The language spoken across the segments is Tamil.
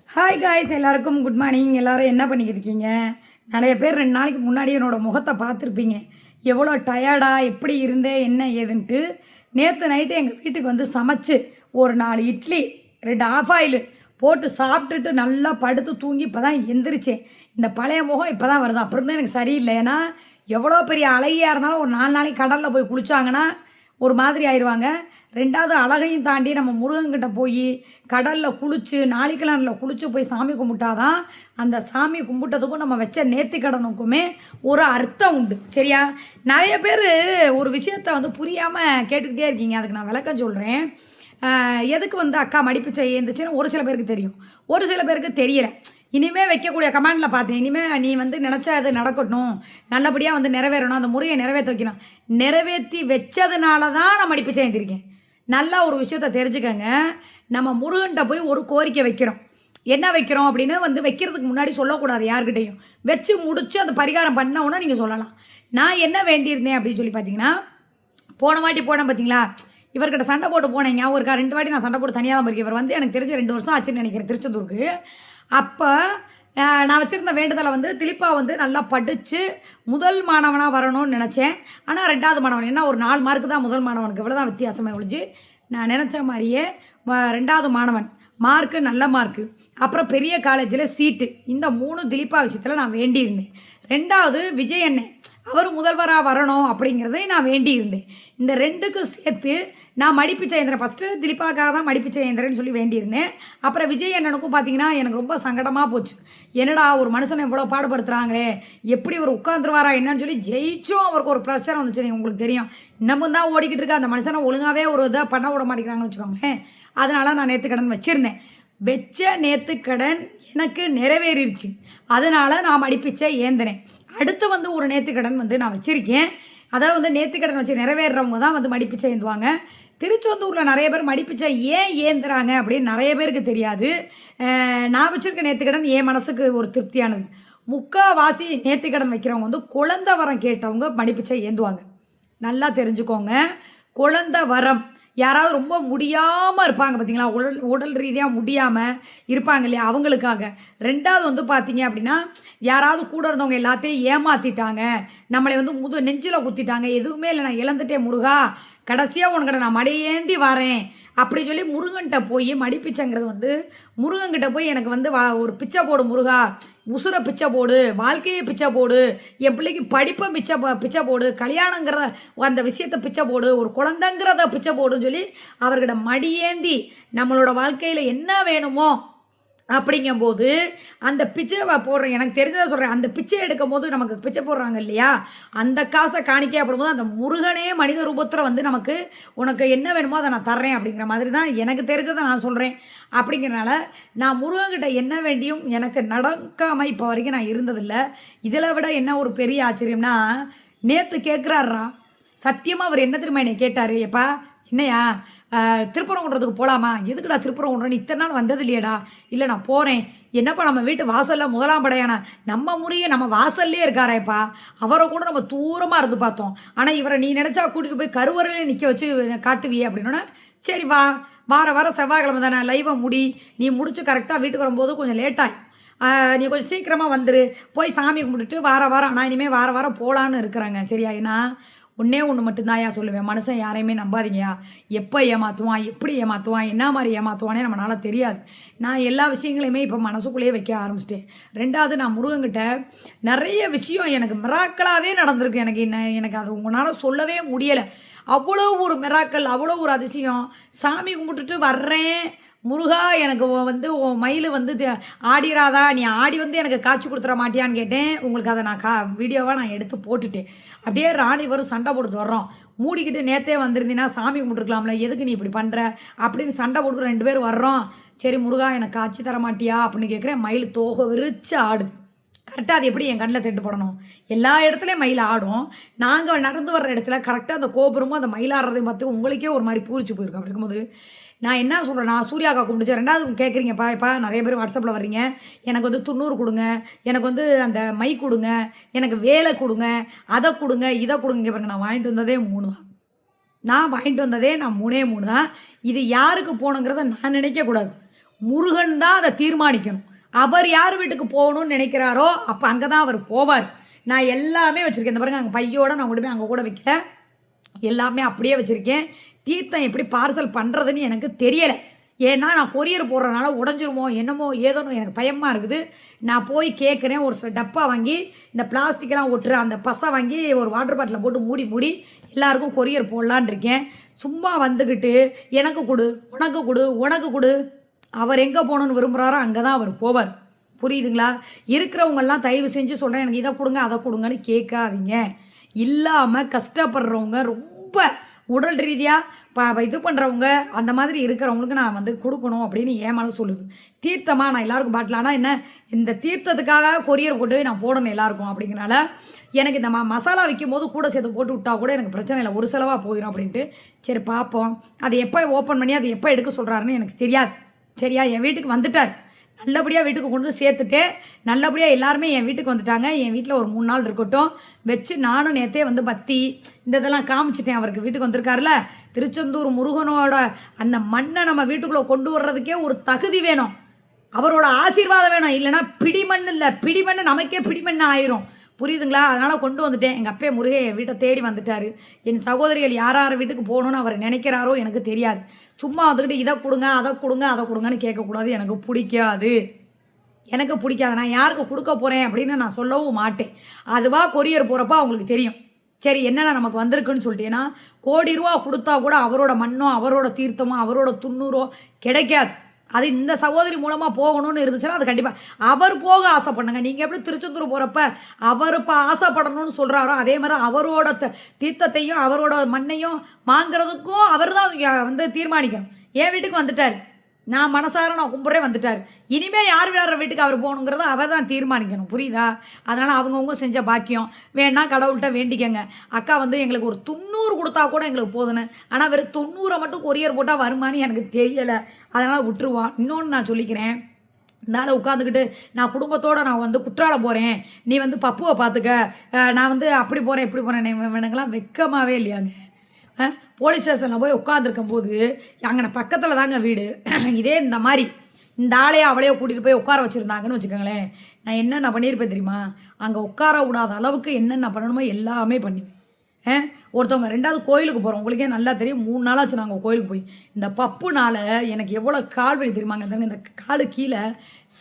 ஹாய் காய்ஸ், எல்லாருக்கும் குட் மார்னிங். எல்லோரும் என்ன பண்ணிக்கிட்டு இருக்கீங்க? நிறைய பேர் 2 நாளைக்கு முன்னாடி என்னோடய முகத்தை பார்த்துருப்பீங்க. எவ்வளோ டயர்டாக எப்படி இருந்தேன் என்ன ஏதுன்ட்டு. நேற்று நைட்டு எங்கள் வீட்டுக்கு வந்து சமைச்சு ஒரு 4 இட்லி 2 ஆஃப் ஆயில் போட்டு சாப்பிட்டுட்டு நல்லா படுத்து தூங்கி இப்போ தான் எந்திரிச்சேன். இந்த பழைய முகம் இப்போ தான் வருது. அப்புறம் தான் எனக்கு சரியில்லை. ஏன்னா எவ்வளோ பெரிய அழகியாக இருந்தாலும் ஒரு 4 நாளைக்கு கடலில் போய் குளித்தாங்கன்னா ஒரு மாதிரி ஆயிடுவாங்க. 2வது அழகையும் தாண்டி நம்ம முருகன்கிட்ட போய் கடலில் குளித்து நாளிக்கிழனில் குளித்து போய் சாமி கும்பிட்டாதான் அந்த சாமி கும்பிட்டதுக்கும் நம்ம வச்ச நேர்த்திக்கடனுக்குமே ஒரு அர்த்தம் உண்டு. சரியா? நிறைய பேர் ஒரு விஷயத்த வந்து புரியாமல் கேட்டுக்கிட்டே இருக்கீங்க. அதுக்கு நான் விளக்கம் சொல்கிறேன். எதுக்கு வந்து அக்கா மடிப்பிச்சை ஏந்துச்சுன்னு ஒரு சில பேருக்கு தெரியும், ஒரு சில பேருக்கு தெரியலை. இனிமேல் வைக்கக்கூடிய கமெண்டில் பார்த்தேன், இனிமேல் நீ வந்து நினச்சா அது நடக்கட்டும், நல்லபடியாக வந்து நிறைவேறணும், அந்த முறையை நிறைவேற்ற வைக்கணும். நிறைவேற்றி வச்சதுனால தான் நான் மடிப்பிச்சை ஏந்திருக்கேன். நல்லா ஒரு விஷயத்த தெரிஞ்சுக்கங்க. நம்ம முருகன்கிட்ட போய் ஒரு கோரிக்கை வைக்கிறோம். என்ன வைக்கிறோம் அப்படின்னு வந்து வைக்கிறதுக்கு முன்னாடி சொல்லக்கூடாது யார்கிட்டையும். வச்சு முடித்து அந்த பரிகாரம் பண்ணவுன்னா நீங்கள் சொல்லலாம். நான் என்ன வேண்டியிருந்தேன் அப்படின்னு சொல்லி பார்த்தீங்கன்னா, போன வாட்டி போனேன் பார்த்தீங்களா, இவர்கிட்ட சண்டை போட்டு போனேன் ஞாபகம் இருக்கா? 2 வாட்டி நான் சண்டை போட்டு தனியாக தான் போயிருக்கேன். இவர் வந்து எனக்கு தெரிஞ்சு 2 வருஷம் ஆச்சுன்னு நினைக்கிறேன் திருச்செந்தூருக்கு. அப்போ நான் வச்சுருந்த வேண்டுதலை வந்து திலீப்பா வந்து நல்லா படித்து முதல் மாணவனாக வரணும்னு நினச்சேன். ஆனால் 2வது மாணவன் என்ன ஒரு 4 மார்க்கு தான் முதல் மாணவனுக்கு, இவ்வளோ தான் வித்தியாசமாக ஒழிஞ்சு. நான் நினச்ச மாதிரியே 2வது மாணவன் மார்க்கு நல்ல மார்க்கு, அப்புறம் பெரிய காலேஜில் சீட்டு. இந்த 3 திலீப்பா விஷயத்தில் நான் வேண்டியிருந்தேன். 2வது விஜய் அண்ணன் அவர் முதல்வராக வரணும் அப்படிங்கிறதை நான் வேண்டியிருந்தேன். இந்த 2க்கும் சேர்த்து நான் மடிப்பிச்சை ஏந்திரன். ஃபஸ்ட்டு திலீப்பாக்காக தான் மடிப்பிச்சை ஏந்திரன்னு சொல்லி வேண்டியிருந்தேன். அப்புறம் விஜய் அண்ணனுக்கும் பார்த்தீங்கன்னா எனக்கு ரொம்ப சங்கடமாக போச்சு. என்னடா ஒரு மனுஷனை இவ்வளோ பாடுபடுத்துகிறாங்களே, எப்படி ஒரு உட்காந்துருவாரா என்னன்னு சொல்லி ஜெயிச்சும் அவருக்கு ஒரு பிரச்சனை வந்துச்சு. உங்களுக்கு தெரியும், இன்னமும் தான் ஓடிக்கிட்டு இருக்கு. அந்த மனுஷனை ஒழுங்காகவே ஒரு இதாக பண்ண விட மாட்டேங்கிறாங்கன்னு வச்சுக்கோங்களேன். அதனால் நான் நேர்த்திக்கடன் வச்சுருந்தேன். வச்ச நேர்த்திக்கடன் எனக்கு நிறைவேறிடுச்சு. அதனால் நான் மடிப்பிச்சை ஏந்தினேன். அடுத்து வந்து ஒரு நேர்த்திக்கடன் வந்து நான் வச்சுருக்கேன். அதாவது வந்து நேர்த்திக்கடன் வச்சு நிறைவேறவங்க தான் வந்து மடிப்பிச்சை ஏந்துவாங்க. திருச்செந்தூரில் நிறைய பேர் மடிப்பிச்சை ஏன் ஏந்துறாங்க அப்படின்னு நிறைய பேருக்கு தெரியாது. நான் வச்சுருக்க நேர்த்திக்கடன் என் மனசுக்கு ஒரு திருப்தியானது. முக்கால்வாசி நேர்த்திக்கடன் வைக்கிறவங்க வந்து குழந்தை வரம் கேட்டவங்க மடிப்பிச்சை ஏந்துவாங்க. நல்லா தெரிஞ்சுக்கோங்க. குழந்தை வரம் யாராவது ரொம்ப முடியாமல் இருப்பாங்க பார்த்தீங்களா, உடல் ரீதியாக முடியாமல் இருப்பாங்க இல்லையா, அவங்களுக்காக. 2வது வந்து பார்த்தீங்க அப்படின்னா, யாராவது கூட இருந்தவங்க எல்லாத்தையும் ஏமாற்றிட்டாங்க, நம்மளை வந்து நெஞ்சில் குத்திட்டாங்க, எதுவுமே இல்லை, நான் இழந்துட்டேன் முருகா, கடைசியாக உனக்கிட்ட நான் மடியேந்தி வரேன் அப்படி சொல்லி முருகன்கிட்ட போய் மடிப்பிச்சைங்கிறது வந்து முருகன்கிட்ட போய் எனக்கு வந்து ஒரு பிச்சை போடு முருகா, உசுரை பிச்சை போடு, வாழ்க்கையை பிச்சை போடு, என் பிள்ளைக்கு படிப்பை பிச்சை போடு, கல்யாணங்கிறத அந்த விஷயத்தை பிச்சை போடு, ஒரு குழந்தைங்கிறத பிச்சை போடுன்னு சொல்லி அவர்கிட்ட மடியேந்தி நம்மளோட வாழ்க்கையில் என்ன வேணுமோ அப்படிங்கும்போது அந்த பிச்சை போடுறேன். எனக்கு தெரிஞ்சதை சொல்கிறேன். அந்த பிச்சை எடுக்கும் போது நமக்கு பிச்சை போடுறாங்க இல்லையா, அந்த காசை காணிக்கை அப்படிம்போது அந்த முருகனே மனித ரூபத்தில் வந்து நமக்கு உனக்கு என்ன வேணுமோ அதை நான் தர்றேன் அப்படிங்கிற மாதிரி தான் எனக்கு தெரிஞ்சதை நான் சொல்கிறேன். அப்படிங்கிறனால நான் முருகன்கிட்ட என்ன வேண்டியும் எனக்கு நடக்காமல் இப்போ வரைக்கும் நான் இருந்ததில்லை. இதில் விட என்ன ஒரு பெரிய ஆச்சரியம்னா, நேற்று கேட்குறாரா சத்தியமாக அவர் என்ன தெரியுமா என்னை கேட்டார், எப்பா என்னையா திருப்பரங்குன்றத்துக்கு போகலாமா? எதுக்குடா திருப்பரங்குன்றம், இத்தனை நாள் வந்தது இல்லையடா? இல்லை நான் போகிறேன். என்னப்பா நம்ம வீட்டு வாசலில் முதலாம் படையான நம்ம முறையை நம்ம வாசல்லே இருக்காரேப்பா, அவரை கூட நம்ம தூரமாக இருந்து பார்த்தோம், ஆனால் இவரை நீ நினச்சா கூட்டிகிட்டு போய் கருவறையிலே நிற்க வச்சு காட்டுவியே அப்படின்னா, சரி வா, வார செவ்வாய்க்கிழமை தானே லைவை முடி, நீ முடிச்சு கரெக்டாக வீட்டுக்கு வரும்போது கொஞ்சம் லேட்டாக நீ கொஞ்சம் சீக்கிரமாக வந்துரு, போய் சாமி கும்பிட்டுட்டு வாரம் ஆனால் இனிமேல் வாரம் போகலான்னு இருக்கிறாங்க. சரியா? ஏன்னா ஒன்றே ஒன்று மட்டும்தான் ஏன் சொல்லுவேன், மனுஷன் யாரையுமே நம்பாதீங்கயா. எப்போ ஏமாற்றுவான், எப்படி ஏமாற்றுவான், என்ன மாதிரி ஏமாற்றுவானே நம்மளால் தெரியாது. நான் எல்லா விஷயங்களையுமே இப்போ மனசுக்குள்ளேயே வைக்க ஆரம்பிச்சிட்டேன். 2வது நான் முருகன்கிட்ட நிறைய விஷயம் எனக்கு மிராக்களாகவே நடந்திருக்கு. எனக்கு அது உங்களால் சொல்லவே முடியலை. அவ்வளோ ஒரு மிராக்கள், அவ்வளோ ஒரு அதிசயம். சாமி கும்பிட்டுட்டு வர்றேன், முருகா எனக்கு வந்து மயில் வந்து ஆடிராதா, நீ ஆடி வந்து எனக்கு காட்சி கொடுத்துட மாட்டியான்னு கேட்டேன். உங்களுக்கு அதை நான் வீடியோவாக நான் எடுத்து போட்டுட்டேன். அப்படியே ராணி வரும் சண்டை போட்டுட்டு வர்றோம், மூடிக்கிட்டு நேற்றே வந்திருந்தீங்கன்னா சாமி கும்பிட்டுருக்கலாம்ல, எதுக்கு நீ இப்படி பண்ணுற அப்படின்னு சண்டை போட்டு 2 பேர் வர்றோம். சரி முருகா எனக்கு காட்சி தர மாட்டியா அப்படின்னு கேட்குறேன். மயில் தோகை விரிச்சு ஆடுது. கரெக்டாக அது எப்படி என் கண்ணில் திட்டு போடணும்? எல்லா இடத்துலையும் மயில் ஆடும். நாங்கள் நடந்து வர்ற இடத்துல கரெக்டாக அந்த கோபுரமும் அந்த மயில் ஆடுறதையும் பார்த்து உங்களுக்கே ஒரு மாதிரி பூரிச்சு போயிருக்கோம். அப்படி இருக்கும்போது நான் என்ன சொல்கிறேன், நான் சூர்யாக்கா கும்பிடுச்சேன். 2வது கேட்குறீங்கப்பா, இப்போ நிறைய பேர் வாட்ஸ்அப்பில் வர்றீங்க, எனக்கு வந்து 90 கொடுங்க, எனக்கு வந்து அந்த மை கொடுங்க, எனக்கு வேலை கொடுங்க, அதை கொடுங்க, இதை கொடுங்க. பாருங்க, நான் வாங்கிட்டு வந்ததே 3 தான். நான் 3 தான். இது யாருக்கு போகணுங்கிறத நான் நினைக்கக்கூடாது. முருகன் தான் அதை தீர்மானிக்கணும். அவர் யார் வீட்டுக்கு போகணும்னு நினைக்கிறாரோ அப்போ அங்கே தான் அவர் போவார். நான் எல்லாமே வச்சுருக்கேன். இந்த பாருங்க, அங்கே பையோட நான் கொண்டு போய் அங்கே கூட வைக்கல, எல்லாமே அப்படியே வச்சுருக்கேன். தீர்த்தம் எப்படி பார்சல் பண்ணுறதுன்னு எனக்கு தெரியலை. ஏன்னா நான் கொரியர் போடுறதுனால உடஞ்சிருமோ என்னமோ ஏதோன்னு எனக்கு பயமாக இருக்குது. நான் போய் கேட்குறேன். ஒரு டப்பா வாங்கி இந்த பிளாஸ்டிக்கெலாம் ஒட்டுற அந்த பசை வாங்கி ஒரு வாட்டர் பாட்டிலில் போட்டு மூடி எல்லாருக்கும் கொரியர் போடலான் இருக்கேன். சும்மா வந்துக்கிட்டு எனக்கு கொடு, உனக்கு கொடு, உனக்கு கொடு. அவர் எங்கே போகணுன்னு விரும்புகிறாரோ அங்கே தான் அவர் போவார். புரியுதுங்களா? இருக்கிறவங்கெல்லாம் தயவு செஞ்சு சொல்கிறேன், எனக்கு இதை கொடுங்க அதை கொடுங்கன்னு கேட்காதீங்க. இல்லாமல் கஷ்டப்படுறவங்க, ரொம்ப உடல் ரீதியாக இது பண்ணுறவங்க, அந்த மாதிரி இருக்கிறவங்களுக்கு நான் வந்து கொடுக்கணும் அப்படின்னு ஏமால சொல்லுது. தீர்த்தமாக நான் எல்லாருக்கும் பாட்டில், ஆனால் என்ன இந்த தீர்த்தத்துக்காக கொரியர் கொண்டு போய் நான் போடணும் எல்லாருக்கும். அப்படிங்கிறனால எனக்கு இந்த மசாலா விற்கும் போது கூட சேர்த்து போட்டு விட்டா கூட எனக்கு பிரச்சனை இல்லை, ஒரு செலவாக போயிடும் அப்படின்ட்டு. சரி பார்ப்போம், அதை எப்போ ஓப்பன் பண்ணி அதை எப்போ எடுக்க சொல்கிறாருன்னு எனக்கு தெரியாது. சரியா? என் வீட்டுக்கு வந்துட்டார், நல்லபடியாக வீட்டுக்கு கொண்டு வந்து சேர்த்துட்டு நல்லபடியாக எல்லாருமே என் வீட்டுக்கு வந்துட்டாங்க. என் வீட்டில் ஒரு 3 நாள் இருக்கட்டும் வச்சு நானும் நேற்றே வந்து பத்தி இந்த இதெல்லாம் காமிச்சிட்டேன். அவருக்கு வீட்டுக்கு வந்திருக்காருல, திருச்செந்தூர் முருகனோட அந்த மண்ணை நம்ம வீட்டுக்குள்ளே கொண்டு வர்றதுக்கே ஒரு தகுதி வேணும், அவரோட ஆசீர்வாதம் வேணும். இல்லைன்னா பிடிமண் இல்லை, பிடிமண் நமக்கே பிடிமண் ஆயிரும். புரியுதுங்களா? அதனால் கொண்டு வந்துட்டேன். எங்கள் அப்பே முருகன் என் வீட்டை தேடி வந்துட்டார். என் சகோதரிகள் யார் யார் வீட்டுக்கு போகணுன்னு அவர் நினைக்கிறாரோ எனக்கு தெரியாது. சும்மா வந்துக்கிட்டு இதை கொடுங்க அதை கொடுங்க அதை கொடுங்கன்னு கேட்கக்கூடாது. எனக்கு பிடிக்காது, எனக்கு பிடிக்காது. நான் யாருக்கு கொடுக்க போகிறேன் அப்படின்னு நான் சொல்லவும் மாட்டேன். அதுவாக கொரியர் போகிறப்ப அவங்களுக்கு தெரியும். சரி என்னென்ன நமக்கு வந்திருக்குன்னு சொல்லிட்டு. ஏன்னா கோடி ரூபா கொடுத்தா கூட அவரோட மண்ணோ அவரோட தீர்த்தமோ அவரோட துண்ணூறோ கிடைக்காது. அது இந்த சகோதரி மூலமாக போகணும்னு இருந்துச்சுன்னா அது கண்டிப்பாக அவர் போக ஆசைப்படுங்க. நீங்கள் எப்படி திருச்செந்தூர் போகிறப்ப அவர் இப்போ ஆசைப்படணும்னு சொல்கிறாரோ அதே மாதிரி அவரோட தீர்த்தத்தையும் அவரோட மண்ணையும் வாங்கிறதுக்கும் அவர் தான் வந்து தீர்மானிக்கணும். என் வீட்டுக்கு வந்துட்டார், நான் மனசார நான் கும்பிட்றே வந்துட்டார். இனிமேல் யார் விளையாடுற வீட்டுக்கு அவர் போகணுங்கிறத அவர் தான் தீர்மானிக்கணும். புரியுதா? அதனால் அவங்கவுங்க செஞ்ச பாக்கியம் வேணா கடவுள்கிட்ட வேண்டிக்கங்க. அக்கா வந்து எங்களுக்கு ஒரு 90 கொடுத்தா கூட எங்களுக்கு போதுன்னு, ஆனால் வெறும் 90 மட்டும் கொரியர் போட்டால் வருமானு எனக்கு தெரியலை. அதனால் விட்டுருவான். இன்னொன்று நான் சொல்லிக்கிறேன், இதனால் உட்காந்துக்கிட்டு நான் குடும்பத்தோடு நான் வந்து குற்றாலம் போகிறேன், நீ வந்து பப்புவை பார்த்துக்க, நான் வந்து அப்படி போகிறேன் இப்படி போகிறேன், வேணுங்களாம் வெக்கமாகவே இல்லையாங்க. போலீஸ் ஸ்டேஷனில் போய் உட்காந்துருக்கும் போது அங்கே பக்கத்தில் தாங்க வீடு, இதே இந்த மாதிரி இந்த ஆளையோ அவளையோ கூட்டிகிட்டு போய் உட்கார வச்சுருந்தாங்கன்னு வச்சுக்கோங்களேன், நான் என்னென்ன பண்ணியிருப்பேன் தெரியுமா? அங்கே உட்கார விடாத அளவுக்கு என்னென்ன பண்ணணுமோ எல்லாமே பண்ணுவேன். ஒருத்தவங்க 2வது கோயிலுக்கு போகிறோம், உங்களுக்கே நல்லா தெரியும். 3 நாளாச்சு நாங்கள் கோயிலுக்கு போய். இந்த பப்புனால் எனக்கு எவ்வளோ கால் வலி தெரியுமாங்க. இந்த காலு கீழே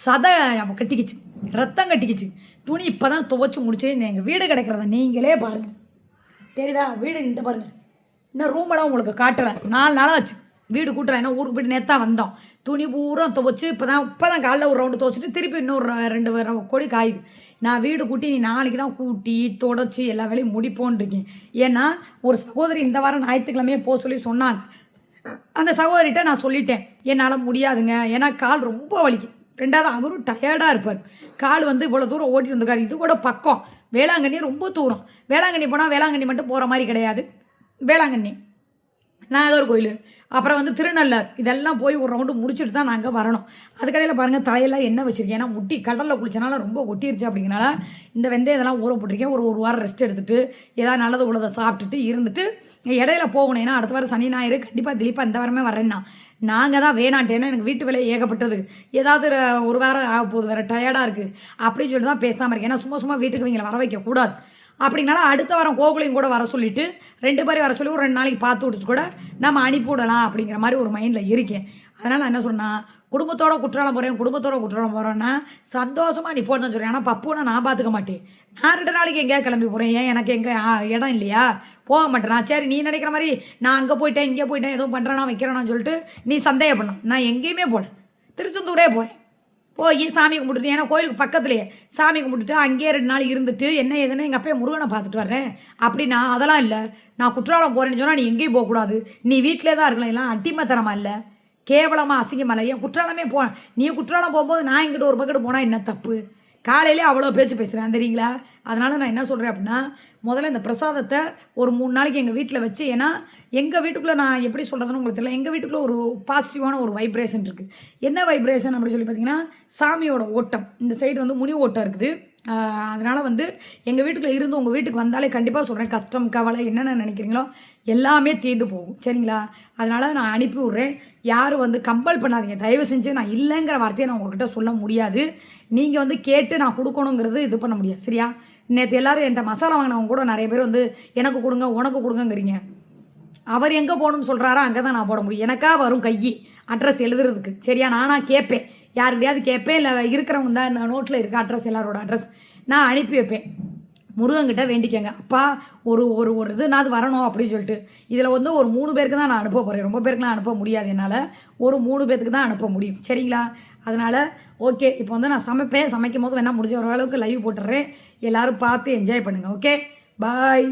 சதை கட்டிக்கிச்சு, ரத்தம் கட்டிக்கிச்சு. துணி இப்போ தான் துவைச்சி முடிச்சு. எங்கள் வீடு கிடைக்கிறத நீங்களே பாருங்கள், தெரியுதா? வீடு இந்த பாருங்கள், இந்த ரூமெல்லாம் உங்களுக்கு காட்டுறேன். 4 நாளாக ஆச்சு வீடு கூட்டுறேன். ஏன்னா ஊருக்கு போய்ட்டு நேற்று வந்தோம். துணி பூரா துவைச்சி இப்போ தான் காலைல ஒரு ரவுண்டு துவைச்சிட்டு திருப்பி இன்னொரு 2 கோடி காயுது. நான் வீடு கூட்டி நீ நாளைக்கு தான் கூட்டி தொடச்சி எல்லா வேலையும் முடிப்போன்னு இருக்கேன். ஏன்னா ஒரு சகோதரி இந்த வாரம் ஞாயிற்றுக்கிழமையே போக சொல்லி சொன்னாங்க. அந்த சகோதரிகிட்ட நான் சொல்லிட்டேன், என்னால் முடியாதுங்க, ஏன்னா கால் ரொம்ப வலிக்கும். 2வது அவரும் டயர்டாக இருப்பார். கால் வந்து இவ்வளோ தூரம் ஓட்டிட்டு வந்திருக்காரு. இது கூட பக்கம், வேளாங்கண்ணி ரொம்ப தூரம். வேளாங்கண்ணி போனால் வேளாங்கண்ணி மட்டும் போகிற மாதிரி கிடையாது. வேளாங்கண்ணி, நாகர்கோயில், அப்புறம் வந்து திருநள்ளார், இதெல்லாம் போய் ஒரு ரவுண்டு முடிச்சுட்டு தான் நாங்கள் வரணும். அதுக்கடையில் பாருங்கள் தலையெல்லாம் எண்ணெய் வச்சுருக்கேன். ஏன்னா முட்டி கடலில் குளிச்சனால ரொம்ப ஒட்டிருச்சு. அப்படிங்கிறனால இந்த வெந்தயம் இதெல்லாம் ஊற போட்டிருக்கேன். ஒரு வாரம் ரெஸ்ட் எடுத்துகிட்டு ஏதாவது நல்லது உள்ளதை சாப்பிட்டுட்டு இருந்துட்டு இடையில போகணும். ஏன்னா அடுத்த வாரம் சனி ஞாயிறு கண்டிப்பாக திலீப்பா இந்த வாரமே வரேன்னா நாங்கள் தான் வேணான்ட்டேன்னா எனக்கு வீட்டு வேலையை ஏகப்பட்டது. ஏதாவது ஒரு வாரம் ஆக போகுது, வேறு டயர்டாக இருக்குது அப்படின்னு சொல்லிட்டு தான் பேசாமல் இருக்கேன். ஏன்னா சும்மா வீட்டுக்கு இவங்களை வர வைக்கக்கூடாது. அப்படின்னால அடுத்த வாரம் கோகுலையும் கூட வர சொல்லிவிட்டு 2 பேரையும் வர சொல்லி ஒரு 2 நாளைக்கு பார்த்து விட்டுட்டு கூட நம்ம அனுப்பிவிடலாம் அப்படிங்கிற மாதிரி ஒரு மைண்டில் இருக்கேன். அதனால் நான் என்ன சொன்னால், குடும்பத்தோட குற்றாலம் போகிறேன்னா சந்தோஷமாக நீ போடுன்னு சொல்கிறேன். ஆனால் பப்புனா நான் பார்த்துக்க மாட்டேன். நான் 2 நாளைக்கு எங்கேயா கிளம்பி போகிறேன், ஏன் எனக்கு எங்கே இடம் இல்லையா, போக மாட்டேன் நான். சரி நீ நினைக்கிற மாதிரி நான் அங்கே போயிட்டேன் இங்கே போயிட்டேன் எதுவும் பண்ணுறேன்னா வைக்கிறேன்னு சொல்லிட்டு நீ சந்தேகப்படலாம். நான் எங்கேயுமே போகல, திருச்செந்தூரே போகிறேன். போய் சாமி கும்பிட்டுட்டு, ஏன்னா கோயிலுக்கு பக்கத்துலேயே சாமி கும்பிட்டுட்டு அங்கேயே 2 நாள் இருந்துட்டு என்ன ஏதுன்னு எங்கள் அப்பைய முருகனை பார்த்துட்டு வர்றேன். அப்படின்னா அதெல்லாம் இல்லை. நான் குற்றாலம் போகிறேன்னு சொன்னால் நீ எங்கேயும் போகக்கூடாது, நீ வீட்டிலே தான் இருக்கலாம். எல்லாம் அட்டிமத்தனமா இல்லை, கேவலமாக அசிங்கமாக. ஏன் குற்றாலமே நீ குற்றாலம் போகும்போது நான் இங்கிட்ட ஒரு பக்கெட்டு போனால் என்ன தப்பு? காலையிலே அவ்வளோ பேச்சு பேசுகிறேன் தெரியுங்களா? அதனால் நான் என்ன சொல்கிறேன் அப்படின்னா, முதல்ல இந்த பிரசாதத்தை ஒரு 3 நாளைக்கு எங்கள் வீட்டில் வச்சு, ஏன்னா எங்கள் வீட்டுக்குள்ளே நான் எப்படி சொல்கிறதுன்னு உங்களுக்கு தெரியல, எங்கள் வீட்டுக்குள்ளே ஒரு பாசிட்டிவான ஒரு வைப்ரேஷன் இருக்குது. என்ன வைப்ரேஷன் அப்படின்னு சொல்லி பார்த்தீங்கன்னா, சாமியோட ஓட்டம். இந்த சைடு வந்து முனி ஓட்டம் இருக்குது, அதனால் வந்து எங்கள் வீட்டுக்குள்ளே இருந்து உங்கள் வீட்டுக்கு வந்தாலே கண்டிப்பாக சொல்கிறேன், கஷ்டம் கவலை என்னென்ன நினைக்கிறீங்களோ எல்லாமே தீர்ந்து போகும். சரிங்களா? அதனால் நான் அனுப்பி விட்றேன். யாரும் வந்து கம்பல் பண்ணாதீங்க தயவு செஞ்சு. நான் இல்லைங்கிற வார்த்தையை நான் உங்கள்கிட்ட சொல்ல முடியாது. நீங்கள் வந்து கேட்டு நான் கொடுக்கணுங்கிறது இது பண்ண முடியாது. சரியா? நேற்று எல்லோரும் என்கிட்ட மசாலா வாங்கினவங்க கூட நிறைய பேர் வந்து எனக்கு கொடுங்க உனக்கு கொடுங்கங்கிறீங்க. அவர் எங்கே போகணுன்னு சொல்கிறாரோ அங்கே தான் நான் போட முடியும். எனக்கா வரும் கையை அட்ரஸ் எழுதுறதுக்கு. சரியா? நானாக கேட்பேன், யாருக்கிட்டையாவது கேட்பேன், இல்லை இருக்கிறவங்க தான் நான் நோட்டில் இருக்க அட்ரஸ் எல்லாரோட அட்ரஸ் நான் அனுப்பி வைப்பேன். முருகன்கிட்ட வேண்டிக்கங்க, அப்பா ஒரு ஒரு ஒரு இதுனாது வரணும் அப்படின்னு சொல்லிட்டு. இதில் வந்து ஒரு 3 பேருக்கு தான் நான் அனுப்ப போகிறேன். ரொம்ப பேருக்குலாம் அனுப்ப முடியாது என்னால். ஒரு 3 பேருக்கு தான் அனுப்ப முடியும். சரிங்களா? அதனால் ஓகே. இப்போ வந்து நான் சமைப்பேன். சமைக்கும் போது வேணால் முடிஞ்ச ஓரளவுக்கு லைவ் போட்டுடுறேன். எல்லோரும் பார்த்து என்ஜாய் பண்ணுங்கள். ஓகே, பாய்.